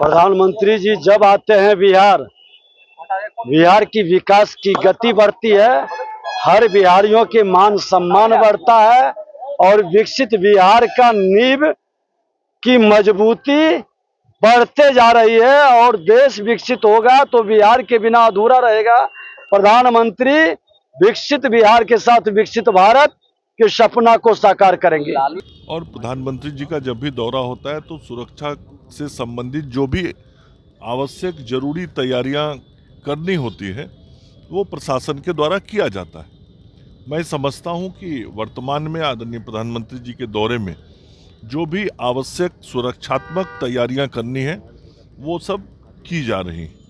प्रधानमंत्री जी जब आते हैं बिहार की विकास की गति बढ़ती है, हर बिहारियों के मान सम्मान बढ़ता है और विकसित बिहार का नींव की मजबूती बढ़ते जा रही है और देश विकसित होगा तो बिहार के बिना अधूरा रहेगा। प्रधानमंत्री विकसित बिहार के साथ विकसित भारत के सपना को साकार करेंगे। और प्रधानमंत्री जी का जब भी दौरा होता है तो सुरक्षा से संबंधित जो भी आवश्यक जरूरी तैयारियां करनी होती है वो प्रशासन के द्वारा किया जाता है। मैं समझता हूं कि वर्तमान में आदरणीय प्रधानमंत्री जी के दौरे में जो भी आवश्यक सुरक्षात्मक तैयारियां करनी है वो सब की जा रही हैं।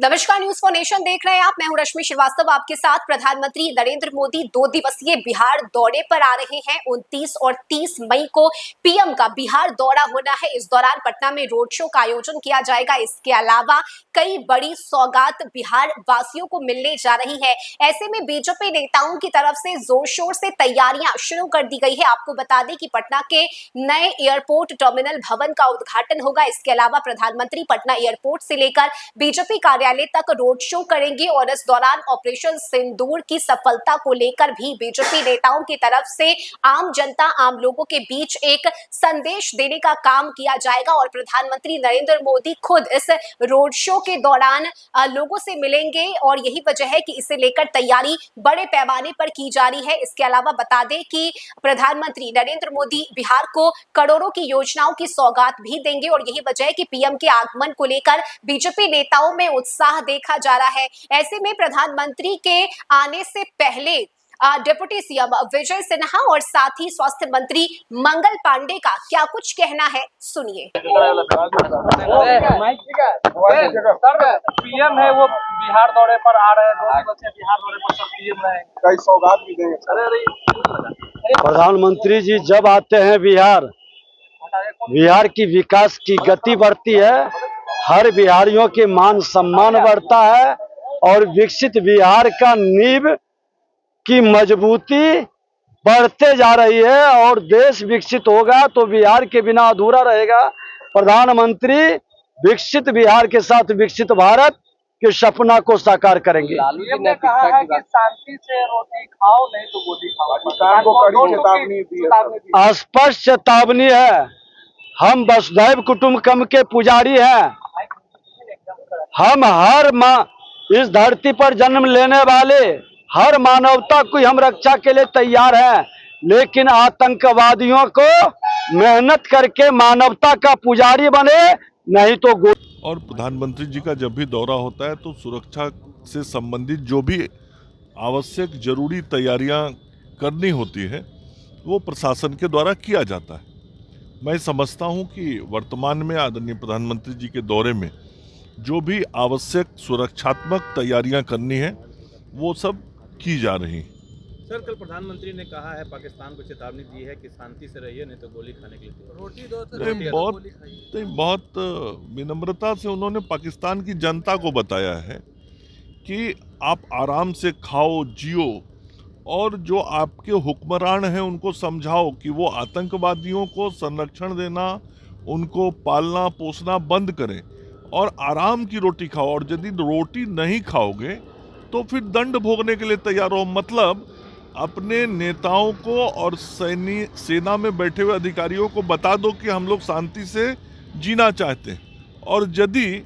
नमस्कार, न्यूज फॉर नेशन देख रहे हैं आप। मैं हूं रश्मि श्रीवास्तव आपके साथ। प्रधानमंत्री नरेंद्र मोदी 2 दिवसीय बिहार दौरे पर आ रहे हैं। 29 और 30 मई को पीएम का बिहार दौरा होना है। इस दौरान पटना में रोड शो का आयोजन किया जाएगा। इसके अलावा कई बड़ी सौगात बिहार वासियों को मिलने जा रही है। ऐसे में बीजेपी नेताओं की तरफ से जोर शोर से तैयारियां शुरू कर दी गई है। आपको बता दें कि पटना के नए एयरपोर्ट टर्मिनल भवन का उद्घाटन होगा। इसके अलावा प्रधानमंत्री पटना एयरपोर्ट से लेकर बीजेपी कार्यालय तक रोड शो करेंगे और इस दौरान ऑपरेशन सिंदूर की सफलता को लेकर भी बीजेपी नेताओं की तरफ से आम जनता, आम लोगों के बीच एक संदेश देने का काम किया जाएगा और प्रधानमंत्री नरेंद्र मोदी खुद इस रोड शो के दौरान लोगों से मिलेंगे और यही वजह है कि इसे लेकर तैयारी बड़े पैमाने पर की जा रही है। इसके अलावा बता दें कि प्रधानमंत्री नरेंद्र मोदी बिहार को करोड़ों की योजनाओं की सौगात भी देंगे और यही वजह है कि पीएम के आगमन को लेकर बीजेपी नेताओं में उत्साह देखा जा रहा है। ऐसे में प्रधानमंत्री के आने से पहले डिप्टी सीएम विजय सिन्हा और साथ ही स्वास्थ्य मंत्री मंगल पांडे का क्या कुछ कहना है, सुनिए। पीएम है वो बिहार दौरे पर आ रहे हैं। 2 दिवसीय बिहार दौरे पर सब पीएम रहे, कई सौगात भी देंगे। प्रधानमंत्री जी जब आते हैं बिहार की विकास की गति बढ़ती है, हर बिहारियों के मान सम्मान बढ़ता है और विकसित बिहार का नींव की मजबूती बढ़ते जा रही है और देश विकसित होगा तो बिहार के बिना अधूरा रहेगा। प्रधानमंत्री विकसित बिहार के साथ विकसित भारत के सपना को साकार करेंगे। पीएम ने कहा है कि शांति से रोटी खाओ, नहीं तो गोली खाओ। स्पष्ट चेतावनी है। हम वसुधैव कुटुंबकम के पुजारी हैं। हम इस धरती पर जन्म लेने वाले हर मानवता की हम रक्षा के लिए तैयार हैं, लेकिन आतंकवादियों को मेहनत करके मानवता का पुजारी बने, नहीं तो और प्रधानमंत्री जी का जब भी दौरा होता है तो सुरक्षा से संबंधित जो भी आवश्यक जरूरी तैयारियां करनी होती है वो प्रशासन के द्वारा किया जाता है। मैं समझता हूं कि वर्तमान में आदरणीय प्रधानमंत्री जी के दौरे में जो भी आवश्यक सुरक्षात्मक तैयारियां करनी है वो सब की जा रही हैं। सर, कल प्रधानमंत्री ने कहा है, पाकिस्तान को चेतावनी दी है कि शांति से रहिए, नहीं तो गोली खाने के लिए बहुत विनम्रता से उन्होंने पाकिस्तान की जनता को बताया है कि आप आराम से खाओ, जियो और जो आपके हुक्मरान हैं उनको समझाओ कि वो आतंकवादियों को संरक्षण देना, उनको पालना पोसना बंद करें और आराम की रोटी खाओ और यदि रोटी नहीं खाओगे तो फिर दंड भोगने के लिए तैयार हो। मतलब अपने नेताओं को और सेना में बैठे हुए अधिकारियों को बता दो कि हम लोग शांति से जीना चाहते हैं और यदि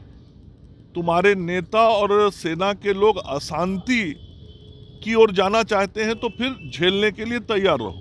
तुम्हारे नेता और सेना के लोग अशांति की ओर जाना चाहते हैं तो फिर झेलने के लिए तैयार रहो।